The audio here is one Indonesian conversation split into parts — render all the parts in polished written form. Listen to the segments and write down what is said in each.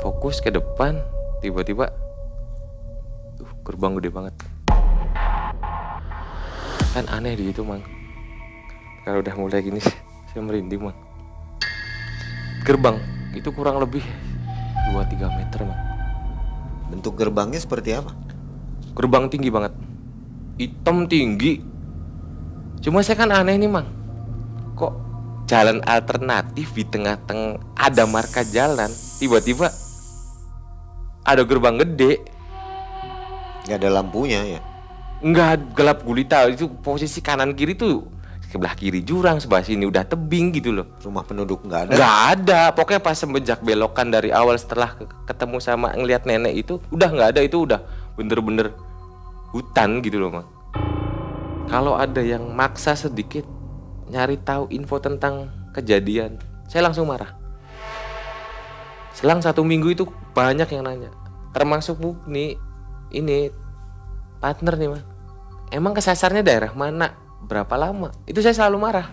fokus ke depan, tiba-tiba gerbang gede banget. Kan aneh di itu, Mang. Kalau udah mulai gini saya merinding, Mang. Gerbang itu kurang lebih 2-3 meter, Mang. Bentuk gerbangnya seperti apa? Gerbang tinggi banget. Hitam tinggi. Cuma saya kan aneh nih, Mang. Kok jalan alternatif di tengah-tengah ada marka jalan, tiba-tiba ada gerbang gede. Nggak ada lampunya ya? Enggak, gelap gulita. Itu posisi kanan kiri tuh, sebelah kiri jurang, sebelah sini udah tebing gitu loh. Rumah penduduk nggak ada? Nggak ada. Pokoknya pas semenjak belokan dari awal setelah ketemu sama ngelihat nenek itu, udah nggak ada. Itu udah bener-bener hutan gitu loh, Mang. Kalau ada yang maksa sedikit nyari tahu info tentang kejadian, saya langsung marah. Selang 1 minggu itu banyak yang nanya, termasuk Mukni, ini partner nih, Mang. Emang kesasarnya daerah mana? Berapa lama? Itu saya selalu marah.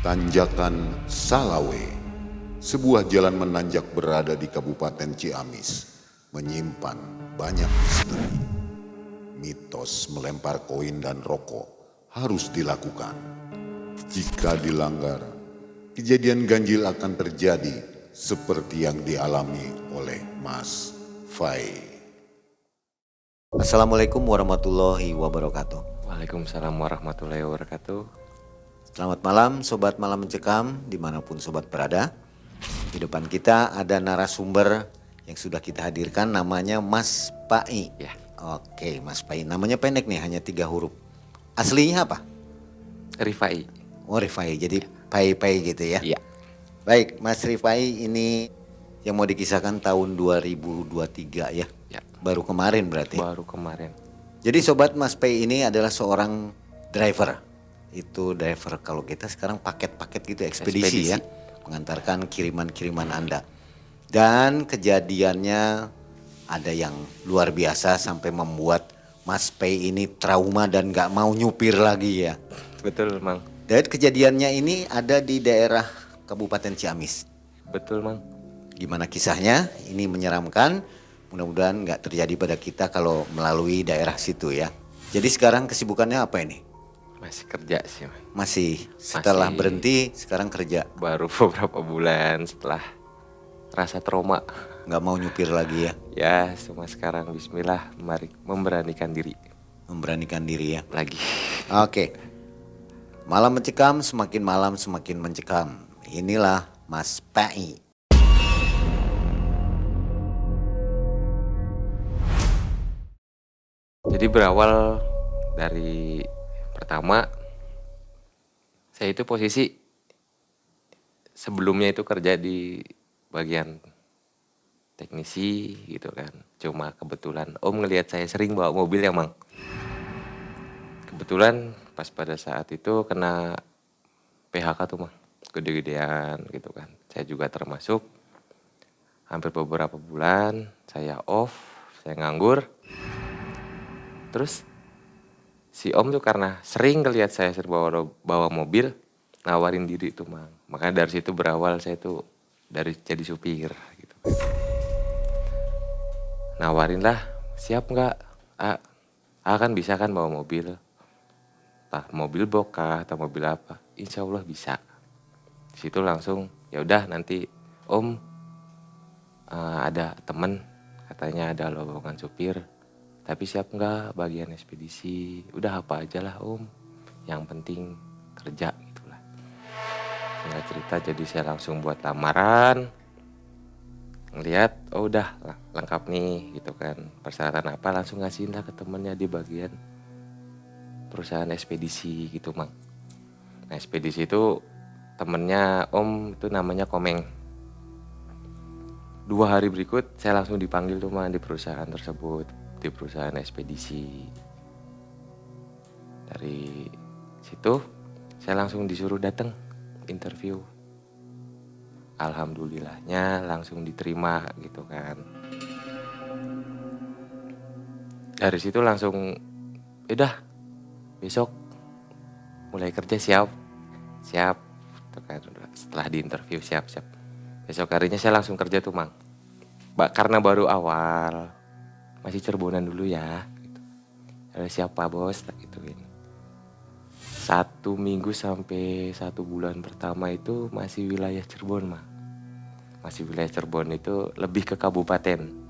Tanjakan Salawe, sebuah jalan menanjak berada di Kabupaten Ciamis, menyimpan banyak misteri. Mitos melempar koin dan rokok harus dilakukan. Jika dilanggar, kejadian ganjil akan terjadi seperti yang dialami oleh Mas Fai. Assalamualaikum warahmatullahi wabarakatuh. Waalaikumsalam warahmatullahi wabarakatuh. Selamat malam Sobat Malam Mencekam dimanapun Sobat berada. Di depan kita ada narasumber yang sudah kita hadirkan, namanya Mas Pai. Ya. Oke, Mas Pai, namanya pendek nih, hanya 3 huruf. Aslinya apa? Rifai. Oh, Rifai, jadi Pai-Pai gitu ya. Iya. Baik, Mas Rifai ini yang mau dikisahkan tahun 2023 ya. Ya. Baru kemarin berarti. Baru kemarin. Jadi Sobat, Mas Pai ini adalah seorang driver. Itu driver kalau kita sekarang paket-paket gitu, ekspedisi ya. Mengantarkan kiriman-kiriman Anda. Dan kejadiannya ada yang luar biasa sampai membuat Mas Pai ini trauma dan gak mau nyupir lagi ya. Betul, Mang. Dan kejadiannya ini ada di daerah Kabupaten Ciamis. Betul, Mang. Gimana kisahnya? Ini menyeramkan. Mudah-mudahan gak terjadi pada kita kalau melalui daerah situ ya. Jadi sekarang kesibukannya apa ini? Masih kerja sih, Mang. Masih setelah Masih. berhenti sekarang kerja. Baru beberapa bulan setelah rasa trauma. Gak mau nyupir lagi ya. Ya, cuma sekarang bismillah, mari memberanikan diri Memberanikan diri ya. lagi. Oke. Malam mencekam, semakin malam semakin mencekam. Inilah Mas Pai. Jadi berawal dari pertama, saya itu posisi sebelumnya itu kerja di bagian teknisi gitu kan. Cuma kebetulan Om ngelihat saya sering bawa mobil ya, Mang. Kebetulan pas pada saat itu kena PHK tuh, Mang. Gede-gedean gitu kan. Saya juga termasuk. Hampir beberapa bulan saya off, saya nganggur. Terus si Om tuh karena sering ngelihat saya sering bawa mobil, nawarin diri tuh, Mang. Makanya dari situ berawal saya tuh dari jadi supir gitu. Nawarin lah, siap nggak? Kan bisa kan bawa mobil, entah mobil box kah atau mobil apa, insya Allah bisa. Di situ langsung ya udah nanti Om ada temen katanya ada lowongan supir, tapi siap nggak bagian ekspedisi? Udah apa aja lah Om, yang penting kerja gitulah. Singkat cerita jadi saya langsung buat lamaran. Ngeliat, oh udah lengkap nih gitu kan, persyaratan apa langsung ngasihin lah ke temennya di bagian perusahaan ekspedisi gitu, Mang. Nah ekspedisi itu temennya Om itu namanya Komeng. 2 hari berikut saya langsung dipanggil tuh, Mang, di perusahaan tersebut, di perusahaan ekspedisi. Dari situ saya langsung disuruh datang interview. Alhamdulillahnya langsung diterima gitu kan. Dari situ langsung udah besok mulai kerja, siap gitu kan. Setelah di interview siap. Besok harinya saya langsung kerja tuh Mang. Karena baru awal, masih Cirebonan dulu ya. Gitu. Ada siapa bos? Tak gituin. 1 minggu sampai 1 bulan pertama itu masih wilayah Cirebon Mang. Masih wilayah Cirebon itu lebih ke kabupaten.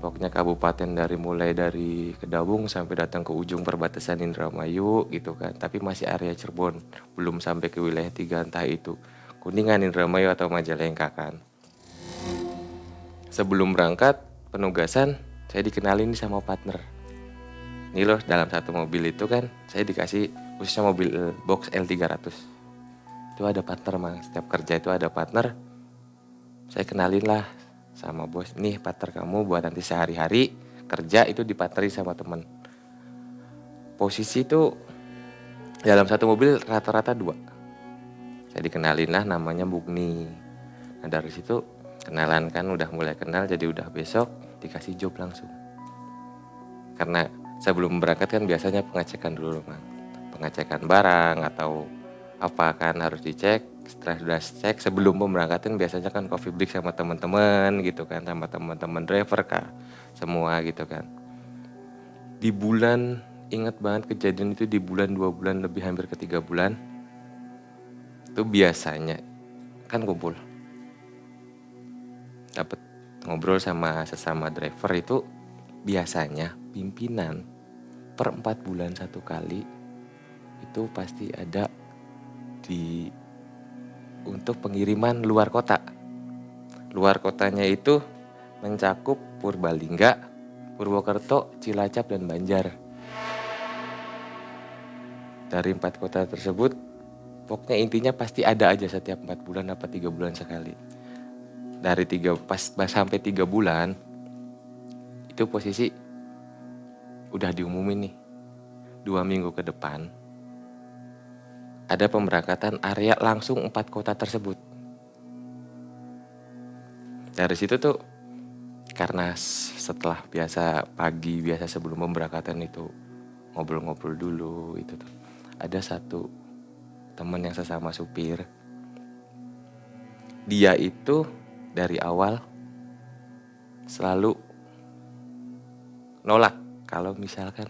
Pokoknya kabupaten mulai dari Kedawung sampai datang ke ujung perbatasan Indramayu gitu kan. Tapi masih area Cirebon, belum sampai ke wilayah 3 entah itu Kuningan, Indramayu atau Majalengka kan. Sebelum berangkat penugasan saya dikenalin sama partner. Nih loh dalam satu mobil itu kan saya dikasih khususnya mobil box L300. Itu ada partner Mang, setiap kerja itu ada partner. Saya kenalin lah sama bos, nih partner kamu buat nanti sehari-hari kerja itu dipartneri sama temen. Posisi itu dalam satu mobil rata-rata 2. Saya dikenalin lah namanya Mugni. Nah dari situ kenalan kan udah mulai kenal, jadi udah besok dikasih job langsung. Karena sebelum berangkat kan biasanya pengecekan dulu Mang. Pengecekan barang atau apa kan harus dicek. Setelah sudah cek sebelum pemberangkatan biasanya kan coffee break sama teman-teman gitu kan, sama teman-teman driver kah semua gitu kan. Di bulan, ingat banget kejadian itu di bulan 2 bulan lebih hampir ke 3 bulan. Itu biasanya kan kumpul. Dapat ngobrol sama sesama driver itu biasanya pimpinan per 4 bulan 1 kali itu pasti ada untuk pengiriman luar kota. Luar kotanya itu mencakup Purbalingga, Purwokerto, Cilacap, dan Banjar. Dari 4 kota tersebut, pokoknya intinya pasti ada aja setiap 4 bulan apa 3 bulan sekali. Dari sampai 3 bulan, itu posisi udah diumumin nih. 2 minggu ke depan, ada pemberangkatan area langsung 4 kota tersebut. Dari situ tuh karena setelah pagi biasa sebelum pemberangkatan itu ngobrol-ngobrol dulu itu tuh. Ada satu teman yang sesama supir. Dia itu dari awal selalu nolak kalau misalkan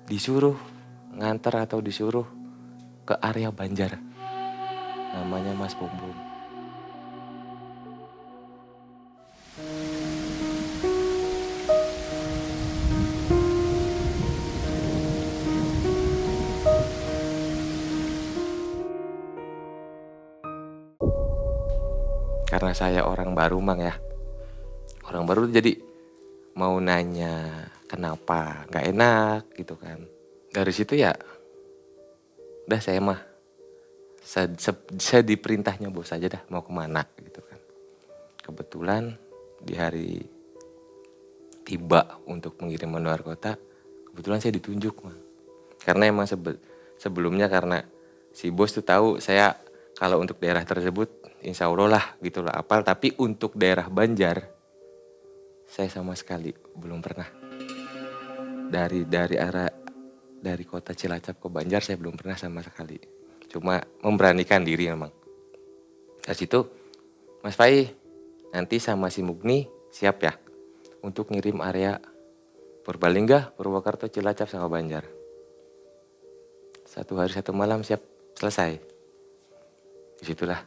disuruh nganter atau disuruh ke area Banjar, namanya Mas Bom Bom. Karena saya orang baru Mang ya, orang baru jadi mau nanya kenapa nggak enak gitu kan. Dari situ ya udah saya mah saya diperintahnya bos aja dah mau kemana gitu kan. Kebetulan di hari tiba untuk pengiriman luar kota, kebetulan saya ditunjuk Mang. Karena emang sebelumnya karena si bos tuh tahu saya kalau untuk daerah tersebut insya Allah lah gitu lah apal, tapi untuk daerah Banjar saya sama sekali belum pernah. Dari kota Cilacap ke Banjar saya belum pernah sama sekali. Cuma memberanikan diri memang. Dari situ, Mas Fai nanti sama si Mugni siap ya untuk ngirim area Purbalingga, Purwokerto, Cilacap sama Banjar. 1 hari 1 malam siap selesai. Disitulah.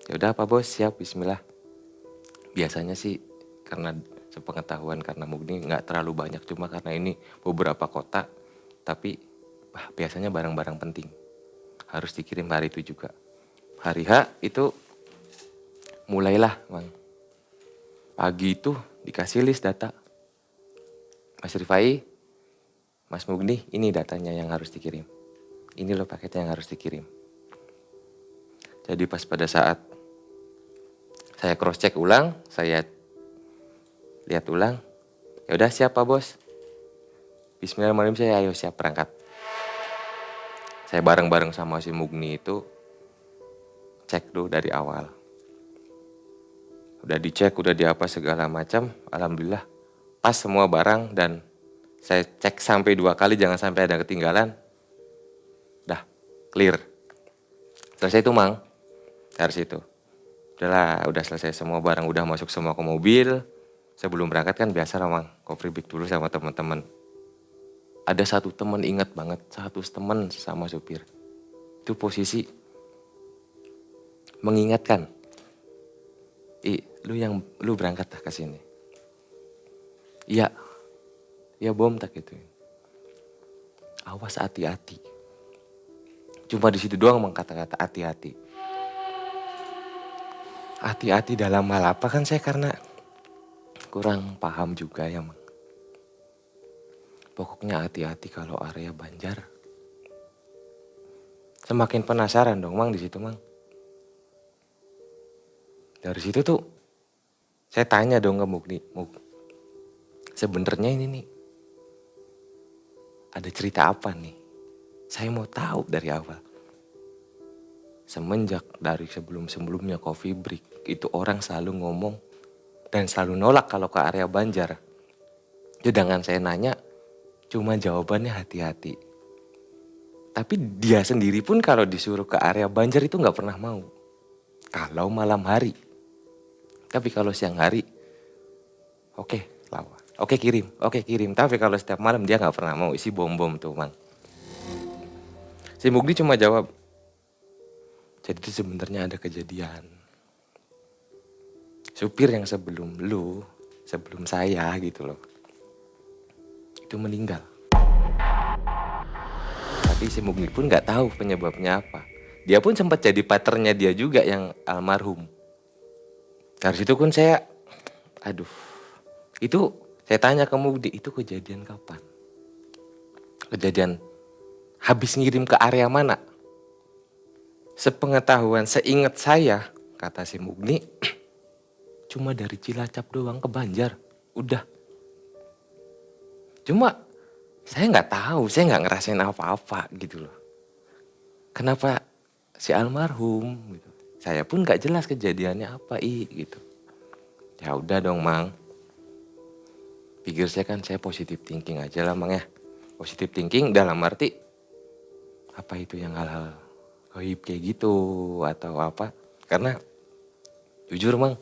Ya udah Pak Bos siap, Bismillah. Biasanya sih karena sepengetahuan karena Mugni nggak terlalu banyak, cuma karena ini beberapa kota. Tapi biasanya barang-barang penting harus dikirim hari itu juga. Hari H itu mulailah Mang. Pagi itu dikasih list data. Mas Rifai, Mas Mugni, ini datanya yang harus dikirim. Ini loh paketnya yang harus dikirim. Jadi pas pada saat saya cross check ulang, saya lihat ulang. Ya udah siap Pak Bos. Bismillahirrahmanirrahim, saya ayo siap berangkat. Saya bareng-bareng sama si Mugni itu cek dulu dari awal. Udah dicek, udah diapa segala macam. Alhamdulillah pas semua barang dan saya cek sampai 2 kali jangan sampai ada ketinggalan. Dah clear. Selesai itu Mang. Dari situ. Udahlah, udah selesai semua barang, udah masuk semua ke mobil. Sebelum berangkat kan biasa lah Mang, coffee break dulu sama teman-teman. Ada satu teman ingat banget, satu teman sama supir. Itu posisi mengingatkan. Lu berangkat tak ke sini. Iya. Ya bom tak gitu. Awas hati-hati. Cuma di situ doang Mang kata-kata hati-hati. Hati-hati dalam hal apa kan saya karena kurang paham juga ya Mang. Pokoknya hati-hati kalau area Banjar. Semakin penasaran dong Mang di situ Mang. Dari situ tuh saya tanya dong ke Mugni, sebenarnya ini nih ada cerita apa nih? Saya mau tahu dari awal. Semenjak dari sebelum-sebelumnya coffee break itu orang selalu ngomong dan selalu nolak kalau ke area Banjar. Sedangkan saya nanya cuma jawabannya hati-hati. Tapi dia sendiri pun kalau disuruh ke area Banjar itu nggak pernah mau. Kalau malam hari. Tapi kalau siang hari, oke, lawan. Oke kirim. Tapi kalau setiap malam dia nggak pernah mau isi bom-bom tuh Mang. Si Mugni cuma jawab, jadi itu sebenarnya ada kejadian. Supir yang sebelum saya gitu loh, itu meninggal. Tapi si Mugni pun nggak tahu penyebabnya apa. Dia pun sempat jadi partnernya dia juga yang almarhum. Dari situ pun saya, itu saya tanya ke Mugni, itu kejadian kapan? Kejadian habis ngirim ke area mana? Sepengetahuan, seingat saya, kata si Mugni, cuma dari Cilacap doang ke Banjar, udah. Cuma saya nggak tahu, saya nggak ngerasain apa-apa gitu loh. Kenapa si almarhum? Gitu. Saya pun nggak jelas kejadiannya apa gitu. Ya udah dong Mang. Pikir saya kan saya positive thinking aja lah Mang ya. Positive thinking dalam arti apa itu yang hal-hal gaib kayak gitu atau apa. Karena jujur Mang,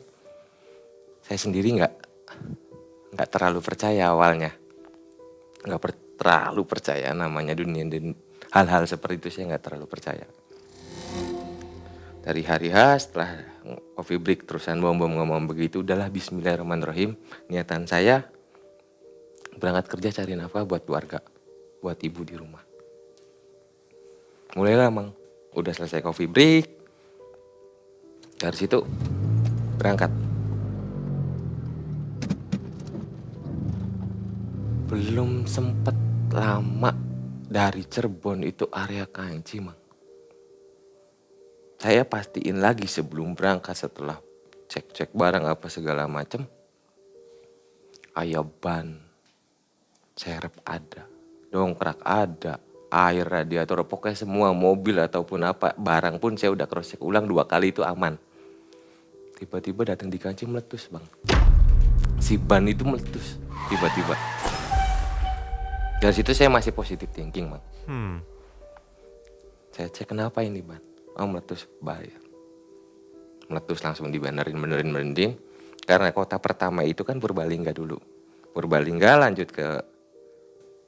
saya sendiri nggak terlalu percaya awalnya. Terlalu percaya namanya dunia dan hal-hal seperti itu saya nggak terlalu percaya. Dari hari H setelah coffee break terusan bom-bom ngomong begitu, udahlah bismillahirrahmanirrahim. Niatan saya berangkat kerja cari nafkah buat keluarga, buat ibu di rumah. Mulailah Mang, udah selesai coffee break. Dari situ berangkat. Belum sempet lama dari Cirebon itu area Kanci Mang. Saya pastiin lagi sebelum berangkat setelah cek-cek barang apa segala macem. Ban, serep ada, dongkrak ada, air radiator, pokoknya semua mobil ataupun apa, barang pun saya udah cross check ulang 2 kali itu aman. Tiba-tiba datang di Kanci meletus Bang. Si ban itu meletus, tiba-tiba. Dari situ saya masih positive thinking Bang. Saya cek kenapa ini ban. Oh meletus, bahaya. Meletus langsung dibenerin. Karena kota pertama itu kan Purbalingga dulu. Purbalingga lanjut ke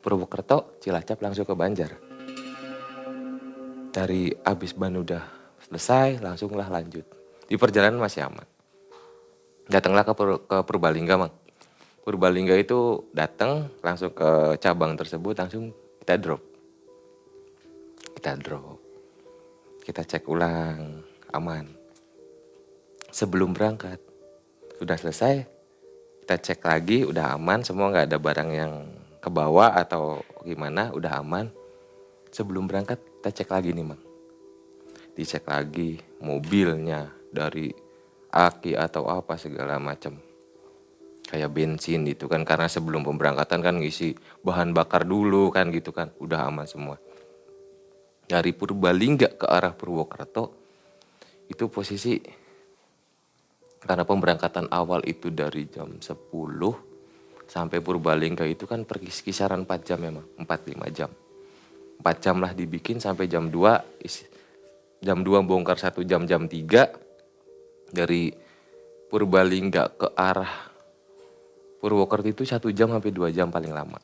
Purwokerto, Cilacap langsung ke Banjar. Dari abis ban udah selesai, langsunglah lanjut. Di perjalanan masih aman. Datanglah ke Purbalingga Mang. Purbalingga itu datang langsung ke cabang tersebut, langsung kita drop. Kita cek ulang, aman. Sebelum berangkat, sudah selesai, kita cek lagi, udah aman, semua nggak ada barang yang ke bawah atau gimana, udah aman. Sebelum berangkat, kita cek lagi nih Mang. Dicek lagi mobilnya dari aki atau apa segala macam. Kayak bensin itu kan, karena sebelum pemberangkatan kan ngisi bahan bakar dulu kan gitu kan, udah aman semua. Dari Purbalingga ke arah Purwokerto itu posisi karena pemberangkatan awal itu dari jam 10 sampai Purbalingga itu kan pergi kisaran 4 jam memang, 4-5 jam. 4 jam lah dibikin sampai jam 2 bongkar 1 jam 3. Dari Purbalingga ke arah Purwokerto itu 1 jam sampai 2 jam paling lama.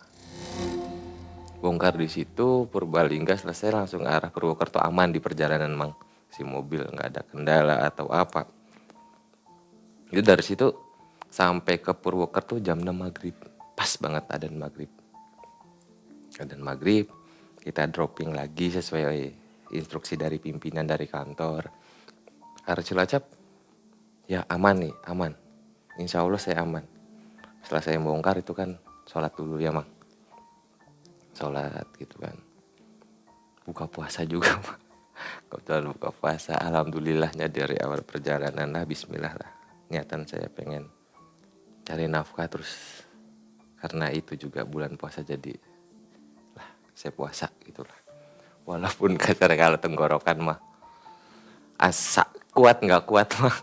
Bongkar di situ, Purbalingga selesai langsung arah Purwokerto, aman di perjalanan mang. Si mobil nggak ada kendala atau apa. Itu dari situ sampai ke Purwokerto jam 6 maghrib. Pas banget adzan maghrib. Adzan maghrib, kita dropping lagi sesuai instruksi dari pimpinan dari kantor. Arah Cilacap, ya aman nih, aman. Insya Allah saya aman. Setelah saya bongkar itu kan sholat dulu ya mang. Sholat gitu kan. Buka puasa juga mang. Kebetulan buka puasa, alhamdulillahnya dari awal perjalanan lah, bismillah lah. Niatan saya pengen cari nafkah terus. Karena itu juga bulan puasa jadi lah saya puasa gitulah. Walaupun kasar kalau tenggorokan mah asa kuat nggak kuat mah.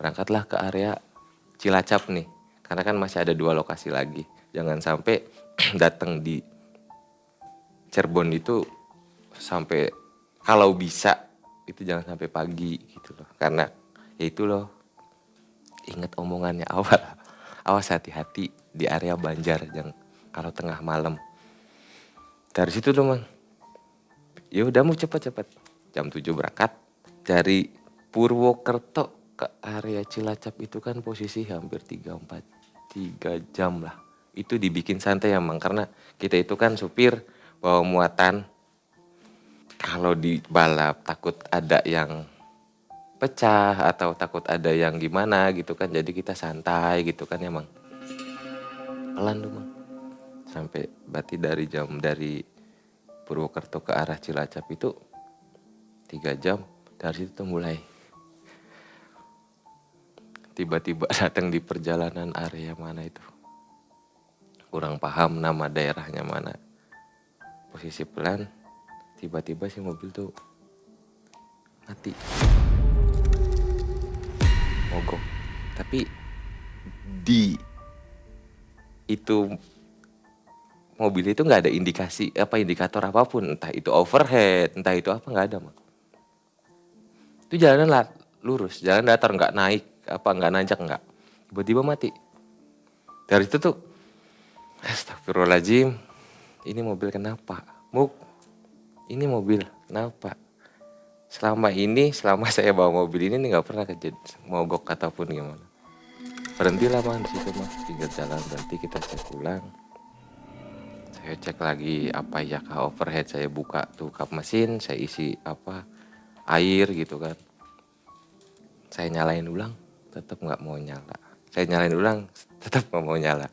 Berangkatlah ke area Cilacap nih. Karena kan masih ada 2 lokasi lagi. Jangan sampai datang di Cirebon itu sampai, kalau bisa itu jangan sampai pagi gitu loh. Karena ya itu loh, ingat omongannya awal. Awas hati-hati di area Banjar yang kalau tengah malam. Dari situ tuh mang, ya udah mau cepet-cepet. Jam 7 berangkat dari Purwokerto ke area Cilacap itu kan posisi hampir 3 jam lah. Itu dibikin santai ya mang, karena kita itu kan supir bawa muatan. Kalau di balap takut ada yang pecah atau takut ada yang gimana gitu kan, jadi kita santai gitu kan ya mang. Pelan tuh mang. Sampai berarti dari Purwokerto ke arah Cilacap itu 3 jam. Dari situ mulai tiba-tiba datang di perjalanan area mana itu. Kurang paham nama daerahnya mana. Posisi pelan, tiba-tiba si mobil tuh mati. Mogok. Tapi di itu mobil itu nggak ada indikator apapun, entah itu overhead, entah itu apa, nggak ada mah. Itu jalanan lah lurus, jalan datar, nggak naik nggak nanjak, nggak. Tiba-tiba mati. Dari itu tuh, astagfirullahaladzim, ini mobil kenapa? Ini mobil kenapa? Selama saya bawa mobil ini nggak pernah mogok ataupun gimana. Berhentilah mang di situ mah, pinggir jalan berhenti, kita cek ulang. Saya cek lagi apa ya kah overhead, saya buka tuh kap mesin, saya isi air gitu kan. Saya nyalain ulang, tetap nggak mau nyala. Saya nyalain ulang, tetap nggak mau nyala.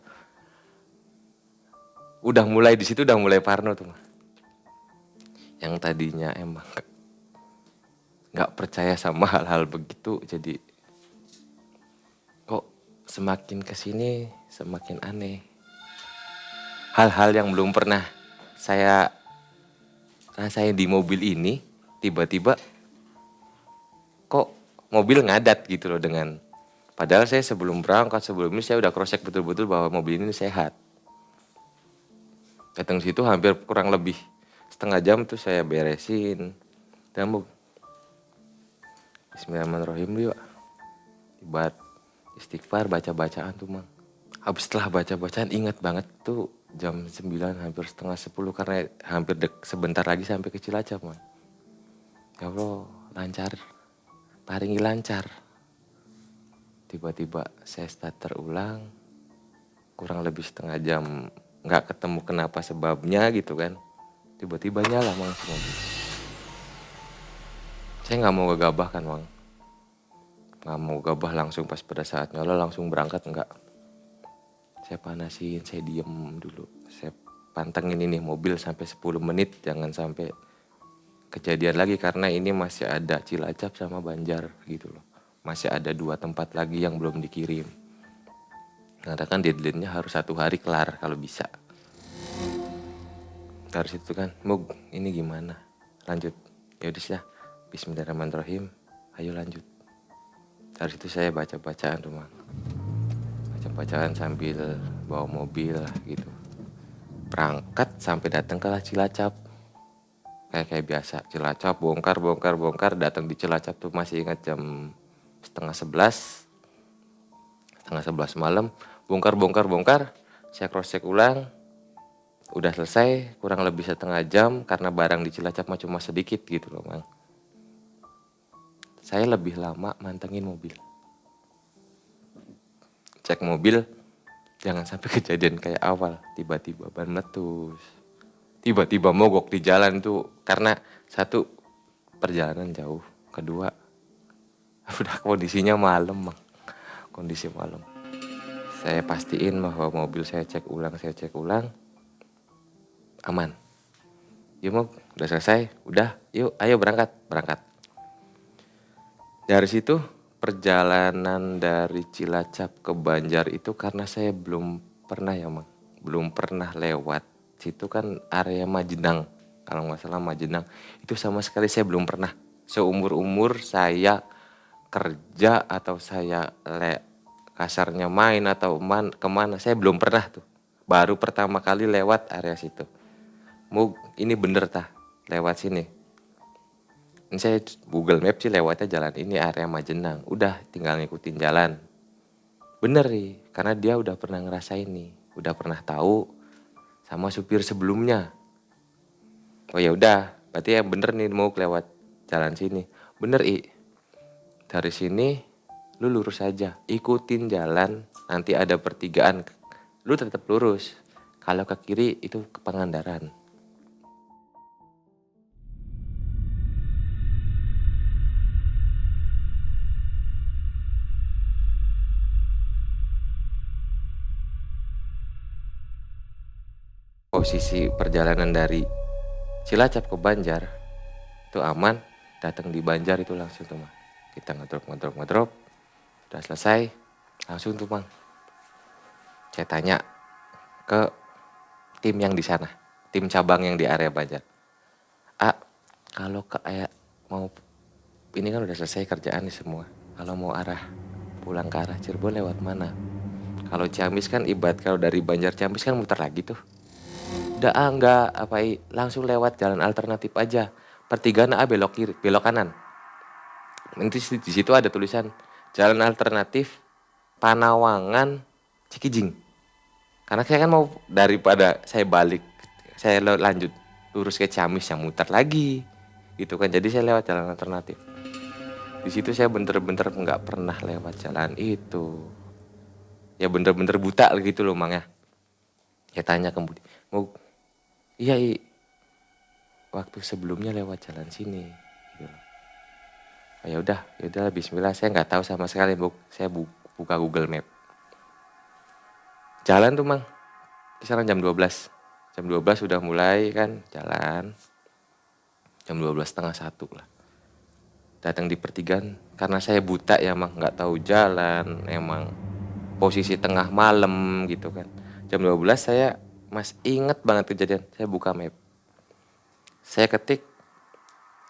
Udah mulai di situ, udah mulai parno tuh mah. Yang tadinya emang nggak percaya sama hal-hal begitu, jadi kok semakin kesini semakin aneh. Hal-hal yang belum pernah saya rasain di mobil ini, tiba-tiba kok mobil ngadat gitu loh dengan, padahal saya sebelum berangkat, sebelum ini saya udah cross check betul-betul bahwa mobil ini sehat. Datang situ hampir kurang lebih setengah jam tuh saya beresin. Dan bismillahirrahmanirrahim yuk. Buat istighfar, baca-bacaan tuh mang. Habis setelah baca-bacaan ingat banget tuh jam 9 hampir setengah 10 karena hampir sebentar lagi sampai ke Cilacap mang. Ya Allah, lancar. Paringi lancar. Tiba-tiba saya starter ulang. Kurang lebih setengah jam nggak ketemu kenapa sebabnya gitu kan. Tiba-tiba nyala mang si mobil. Saya nggak mau gegabah kan mang. Nggak mau gabah langsung pas pada saat nyala langsung berangkat, enggak. Saya panasin, saya diem dulu. Saya pantengin ini mobil sampai 10 menit, jangan sampai kejadian lagi karena ini masih ada Cilacap sama Banjar gitu loh. Masih ada 2 tempat lagi yang belum dikirim. Karena kan deadline-nya harus 1 hari kelar kalau bisa. Dari situ kan, Mug, ini gimana? Lanjut. Ya udah sih, bismillahirrahmanirrahim. Ayo lanjut. Dari situ saya baca-bacaan tuh mang. Baca-bacaan sambil bawa mobil lah gitu. Berangkat sampai datang ke Cilacap. Kayak biasa, Cilacap bongkar, datang di Cilacap tuh masih ingat jam setengah 11 malam, bongkar, saya cross check ulang, udah selesai kurang lebih setengah jam karena barang di Cilacap mah cuma sedikit gitu loh Mang. Saya lebih lama mantengin mobil. Cek mobil, jangan sampai kejadian kayak awal, tiba-tiba ban meletus, tiba-tiba mogok di jalan tuh karena satu perjalanan jauh, kedua udah kondisinya malam Mang. Kondisi malam. Saya pastiin bahwa mobil saya cek ulang, aman. Yuk mau, udah selesai, udah, yuk, ayo berangkat. Dari situ perjalanan dari Cilacap ke Banjar itu karena saya belum pernah ya Mang, belum pernah lewat. Situ kan area Majenang, kalau nggak salah Majenang. Itu sama sekali saya belum pernah. Seumur-umur saya kerja atau saya kasarnya main atau kemana, saya belum pernah tuh. Baru pertama kali lewat area situ. Ini bener tah lewat sini. Ini saya Google Maps sih lewatnya jalan ini area Majenang. Udah tinggal ngikutin jalan. Bener nih, karena dia udah pernah ngerasain nih, udah pernah tahu sama supir sebelumnya. Oh ya udah, berarti yang bener nih mau lewat jalan sini. Bener dari sini lu lurus aja, ikutin jalan, nanti ada pertigaan, lu tetap lurus. Kalau ke kiri itu ke Pangandaran. Posisi perjalanan dari Cilacap ke Banjar itu aman, datang di Banjar itu langsung tuh Mang. Kita ngedrop, udah selesai, langsung tuh Mang. Saya tanya ke tim yang di sana, tim cabang yang di area Banjar. Kalau kayak mau, ini kan udah selesai kerjaan nih semua. Kalau mau pulang ke arah Cirebon lewat mana? Kalau Ciamis kan kalau dari Banjar Ciamis kan muter lagi tuh. Udah enggak langsung lewat jalan alternatif aja. Pertigaan belok kanan. Nanti di situ ada tulisan jalan alternatif Panawangan Cikijing. Karena saya kan mau daripada saya balik, saya lanjut lurus ke Ciamis yang muter lagi, gitu kan. Jadi saya lewat jalan alternatif. Di situ saya bener-bener nggak pernah lewat jalan itu. Ya bener-bener buta gitu loh Mang ya. Saya tanya kemudian, iya waktu sebelumnya lewat jalan sini. Gitu. Ya udah Bismillah, saya nggak tahu sama sekali saya buka Google Map. Jalan tuh Mang, kisaran jam 12. Jam 12 udah mulai kan jalan. Jam 12:30 lah. Datang di pertigaan, karena saya buta ya Mang, nggak tahu jalan, emang posisi tengah malam gitu kan. Jam 12 saya inget banget kejadian, saya buka map. Saya ketik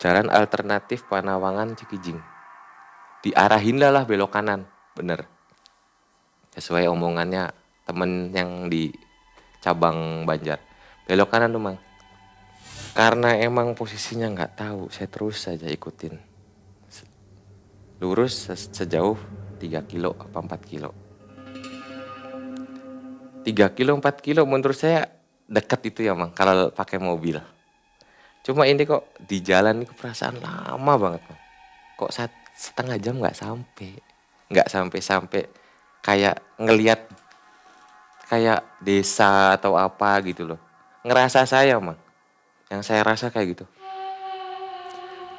jalan alternatif Panawangan Cikijing. Diarahin lah belok kanan, bener. Sesuai omongannya temen yang di cabang Banjar. Belok kanan tuh Mang. Karena emang posisinya nggak tahu, saya terus saja ikutin. Lurus sejauh 3 kilo apa 4 kilo. 3 kilo 4 kilo menurut saya dekat itu ya Mang kalau pakai mobil. Cuma ini kok di jalan ini perasaan lama banget Mang. Kok setengah jam nggak sampai kayak ngelihat kayak desa atau apa gitu loh. Ngerasa saya Mang, yang saya rasa kayak gitu.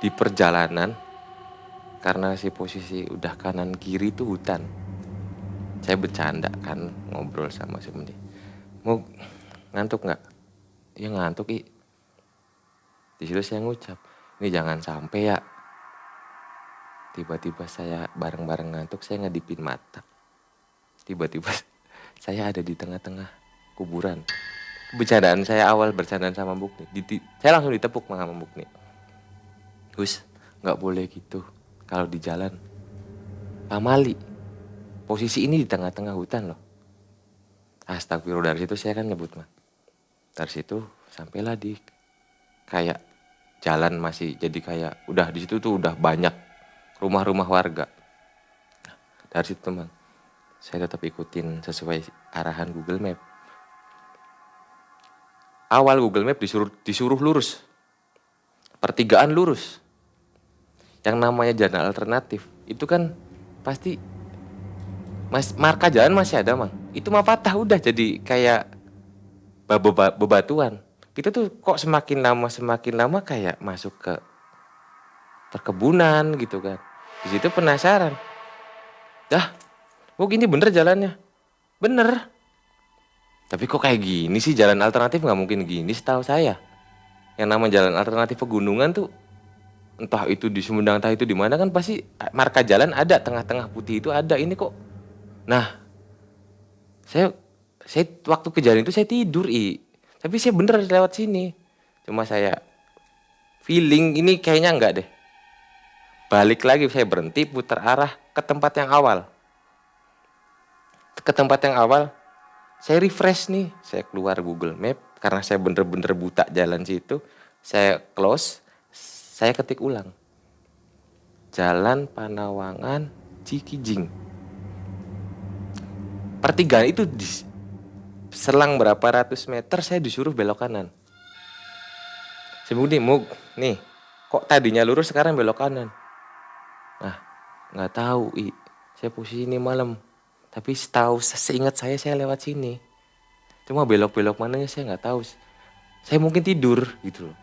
Di perjalanan karena si posisi udah kanan kiri tuh hutan. Saya bercanda kan ngobrol sama si Mendi. Mau ngantuk nggak? Iya ngantuk Di situ saya ngucap, ini jangan sampai ya. Tiba-tiba saya bareng-bareng ngantuk, saya ngedipin mata. Tiba-tiba saya ada di tengah-tengah kuburan. Bercandaan saya awal bercandaan sama Bukni. Saya langsung ditepuk sama Bukni. Gus, nggak boleh gitu. Kalau di jalan, pamali. Posisi ini di tengah-tengah hutan loh. Astagfirullah, dari situ saya kan nyebut Mang. Dari situ sampailah di kayak jalan masih jadi kayak udah di situ tuh udah banyak rumah-rumah warga. Dari situ Mang, saya tetap ikutin sesuai arahan Google Map. Awal Google Map disuruh lurus, pertigaan lurus. Yang namanya jalan alternatif itu kan pasti marka jalan masih ada Mang. Itu mah patah udah jadi kayak bebatuan. Kita tuh kok semakin lama kayak masuk ke perkebunan gitu kan. Di situ penasaran. Dah, ini bener jalannya. Bener. Tapi kok kayak gini sih jalan alternatif, nggak mungkin gini setahu saya. Yang nama jalan alternatif pegunungan tuh entah itu di Sumedang entah itu di mana kan pasti marka jalan ada, tengah-tengah putih itu ada. Ini kok. Nah, saya waktu kejadian itu saya tidur tapi saya bener lewat sini. Cuma saya feeling ini kayaknya enggak deh. Balik lagi saya berhenti putar arah ke tempat yang awal. Ke tempat yang awal saya refresh nih, saya keluar Google Map karena saya bener-bener buta jalan situ. Saya close, saya ketik ulang. Jalan Panawangan Cikijing. Pertigaan itu selang berapa ratus meter saya disuruh belok kanan. Saya nih, kok tadinya lurus sekarang belok kanan. Nah, nggak tahu saya posisi ini malam. Tapi seingat saya lewat sini. Cuma belok-belok mananya saya nggak tahu. Saya mungkin tidur gitu loh.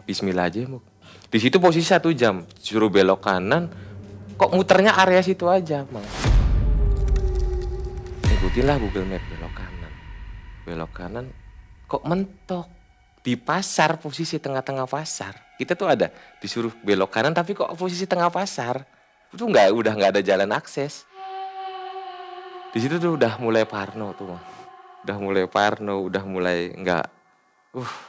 Bismillah aja Muk. Di situ posisi 1 jam, suruh belok kanan. Kok muternya area situ aja, Mang. Ikutilah Google Map belok kanan. Belok kanan kok mentok. Di pasar, posisi tengah-tengah pasar. Kita tuh ada disuruh belok kanan tapi kok posisi tengah pasar. Itu udah nggak ada jalan akses. Di situ tuh udah mulai parno tuh, Mang. Udah mulai nggak.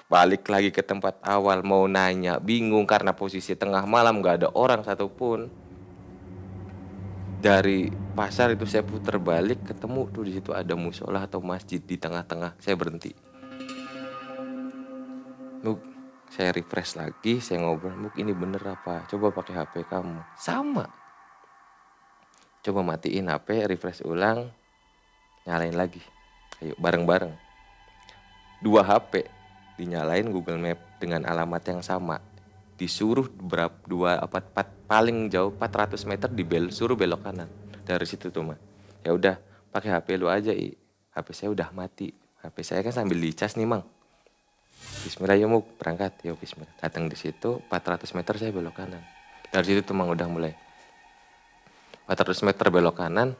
Balik lagi ke tempat awal, mau nanya, bingung karena posisi tengah malam nggak ada orang satupun. Dari pasar itu saya putar balik, ketemu tuh di situ ada musola atau masjid di tengah-tengah. Saya berhenti. Saya refresh lagi, saya ngobrol, ini bener apa? Coba pakai HP kamu. Sama. Coba matiin HP, refresh ulang, nyalain lagi. Ayo bareng-bareng. 2 HP dinyalain Google Map dengan alamat yang sama. Disuruh paling jauh 400 meter suruh belok kanan. Dari situ tuh mah. Ya udah, pakai HP lu aja, HP saya udah mati. HP saya kan sambil dicas nih, Mang. Bismillah yuk berangkat, yuk bismillah. Datang di situ 400 meter saya belok kanan. Dari situ tuh Mang udah mulai 400 meter belok kanan,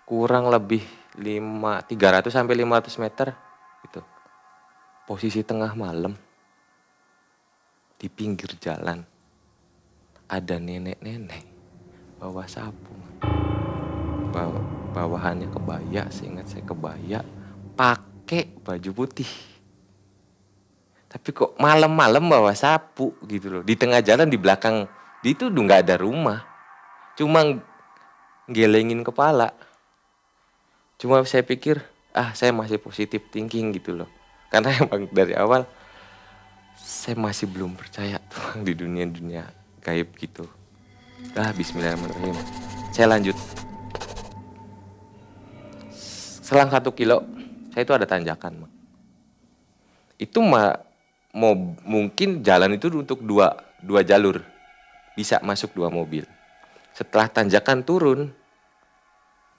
kurang lebih 300 sampai 500 meter gitu. Posisi tengah malam di pinggir jalan ada nenek-nenek bawa sapu. Bawahannya kebaya, seingat saya kebaya, pakai baju putih. Tapi kok malam-malam bawa sapu gitu loh. Di tengah jalan di belakang itu udah nggak ada rumah. Cuma gelengin kepala. Cuma saya pikir, saya masih positif thinking gitu loh. Karena emang dari awal saya masih belum percaya tuh di dunia-dunia gaib gitu. Bismillahirrahmanirrahim. Saya lanjut. Selang 1 kilo, saya itu ada tanjakan, Mang. Itu mungkin jalan itu untuk dua jalur. Bisa masuk 2 mobil. Setelah tanjakan turun,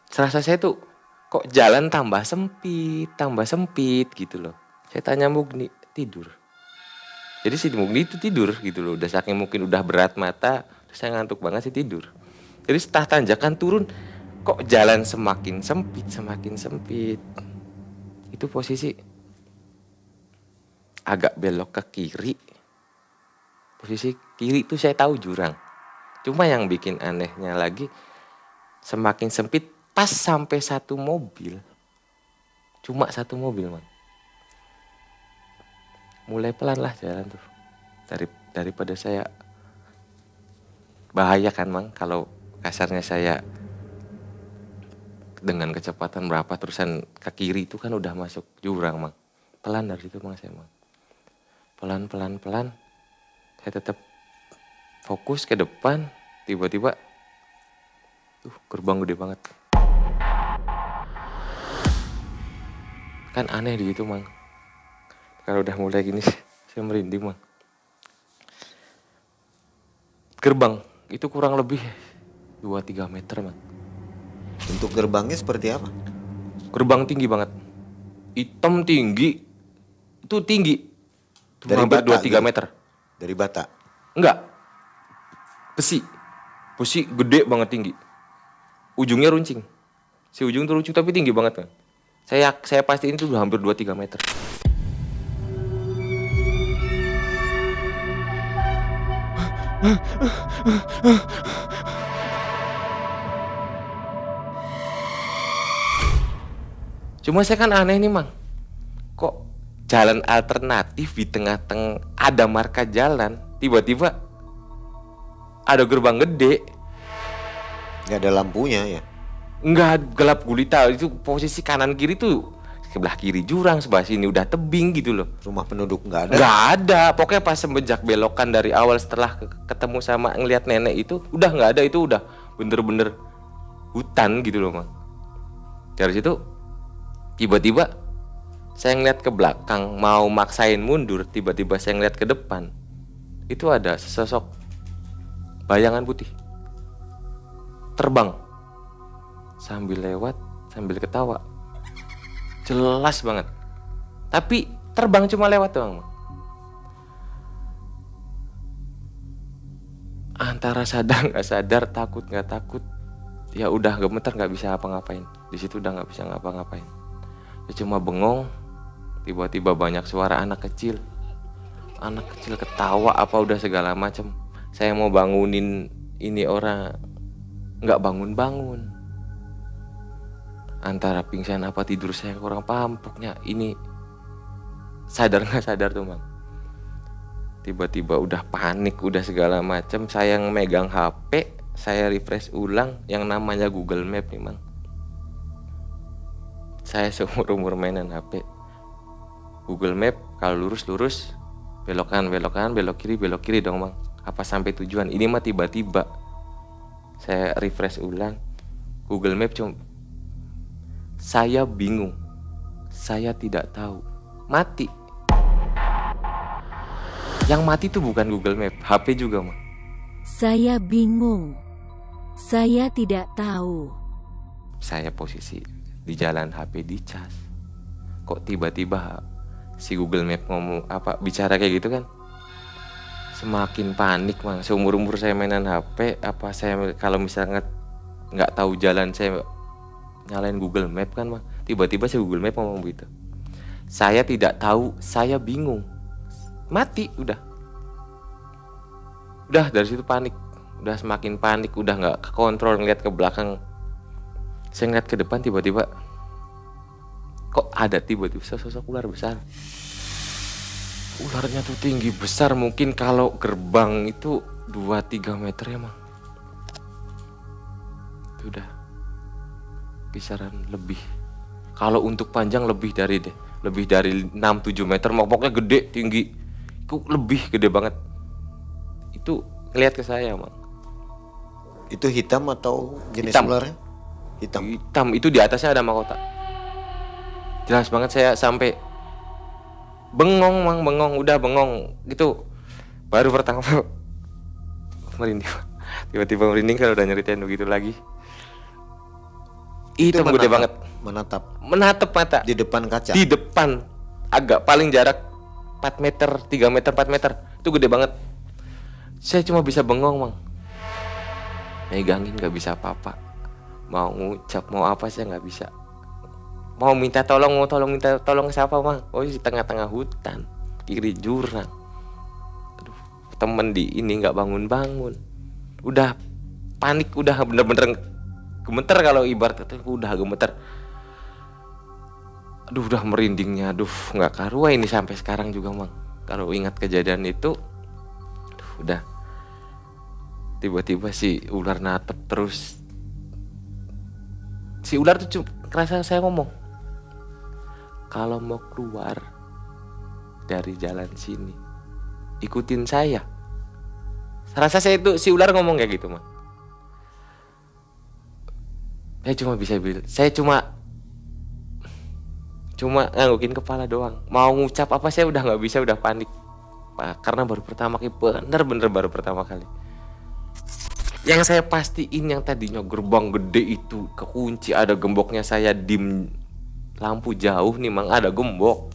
serasa saya tuh kok jalan tambah sempit gitu loh. Saya tanya Mugni, tidur. Jadi si Mugni itu tidur gitu loh. Udah saking mungkin udah berat mata, terus saya ngantuk banget sih tidur. Jadi setelah tanjakan turun, kok jalan semakin sempit. Itu posisi agak belok ke kiri. Posisi kiri itu saya tahu jurang. Cuma yang bikin anehnya lagi, semakin sempit pas sampai 1 mobil. Cuma 1 mobil, Mang. Mulai pelan lah jalan tuh. Daripada saya bahaya kan, Mang, kalau kasarnya saya dengan kecepatan berapa terusan ke kiri itu kan udah masuk jurang, Mang. Pelan dari situ, Mang, saya, Mang. Pelan. Saya tetap fokus ke depan, tiba-tiba Gerbang gede banget. Kan aneh di situ, Mang. Kalau udah mulai gini saya merinding, Mang. Gerbang itu kurang lebih 2-3 meter, Mang. Untuk gerbangnya seperti apa? Gerbang tinggi banget. Hitam tinggi. Itu tinggi. Itu Dari hampir bata 2-3 gitu? meter. Dari bata. Enggak. Besi. Besi gede banget tinggi. Ujungnya runcing. Si ujung tuh runcing tapi tinggi banget, kan. Saya pastiin itu udah hampir 2-3 meter. Cuma saya kan aneh nih, Mang. Kok jalan alternatif di tengah-tengah ada marka jalan, tiba-tiba ada gerbang gede. Nggak ada lampunya ya. Enggak, gelap gulita. Itu posisi kanan kiri tuh sebelah kiri jurang, sebelah sini udah tebing gitu loh. Rumah penduduk nggak ada. Nggak ada. Pokoknya pas semenjak belokan dari awal setelah ketemu sama ngelihat nenek itu udah nggak ada. Itu udah bener-bener hutan gitu loh, Mang. Dari situ tiba-tiba saya ngeliat ke belakang mau maksain mundur, tiba-tiba saya ngeliat ke depan. Itu ada sesosok bayangan putih terbang sambil lewat sambil ketawa. Jelas banget. Tapi terbang cuma lewat doang, Mang. Antara sadar nggak sadar, takut nggak takut, ya udah gemeter, nggak bisa apa-ngapain. Di situ udah nggak bisa ngapa-ngapain. Ya cuma bengong. Tiba-tiba banyak suara anak kecil ketawa apa udah segala macam. Saya mau bangunin ini orang, nggak bangun-bangun. Antara pingsan apa tidur saya kurang paham. Pokoknya ini sadar nggak sadar tuh, Mang. Tiba-tiba udah panik, udah segala macam. Saya megang HP, saya refresh ulang yang namanya Google Map nih, Mang. Saya seumur-umur mainan HP. Google Map kalau lurus-lurus, belok kanan, belok kiri dong, Mang. Apa sampai tujuan? Ini mah tiba-tiba saya refresh ulang Google Map, cuma saya bingung. Saya tidak tahu. Mati. Yang mati tuh bukan Google Map, HP juga, Mang. Saya bingung. Saya tidak tahu. Saya posisi di jalan, HP dicas. Kok tiba-tiba si Google Map ngomong apa, bicara kayak gitu kan? Semakin panik, Mang. Seumur-umur saya mainan HP, apa saya kalau misalnya nggak tahu jalan saya nyalain Google Map kan, Mang. Tiba-tiba si Google Map ngomong begitu. Saya tidak tahu, saya bingung. Mati udah. Udah dari situ panik. Udah semakin panik, udah nggak kekontrol, ngeliat ke belakang. Saya ngeliat ke depan, tiba-tiba kok ada tiba-tiba sosok ular besar. Ularnya tuh tinggi besar, mungkin kalau gerbang itu 2-3 meter ya, Mang. Itu udah kisaran lebih. Kalau untuk panjang lebih dari 6-7 meter, pokoknya gede, tinggi. Itu lebih gede banget. Itu ngeliat ke saya, Mang. Itu hitam atau jenis Hitam. ularnya? Hitam. Hitam, itu di atasnya ada mahkota. Jelas banget, saya sampai bengong, Mang, bengong, udah bengong. Itu baru pertama merinding. Tiba-tiba merinding kalau udah nyeritain begitu lagi. Itu gede banget. Menatap mata. Di depan kaca. Di depan, agak paling jarak 4 meter, 3 meter, 4 meter. Itu gede banget. Saya cuma bisa bengong, Mang. Megangin gak bisa apa-apa. Mau ngucap, mau apa saya gak bisa. Mau minta tolong, minta tolong siapa, Mang? Oh, di tengah-tengah hutan, kiri jurang. Aduh, temen di ini gak bangun-bangun. Udah panik, udah bener-bener gemeter, kalau ibarat itu udah gemeter. Aduh, udah merindingnya, aduh gak karuan ini sampai sekarang juga, Mang. Kalau ingat kejadian itu, aduh, udah. Tiba-tiba si ular natep terus. Si ular tuh kerasa saya ngomong, kalau mau keluar dari jalan sini, ikutin saya. Rasa saya itu si ular ngomong kayak gitu, Mang. Saya cuma nganggukin kepala doang. Mau ngucap apa saya udah nggak bisa, udah panik. Karena baru pertama kali, bener-bener baru pertama kali. Yang saya pastiin yang tadinya gerbang gede itu kekunci, ada gemboknya, saya dim lampu jauh nih mang, ada gembok.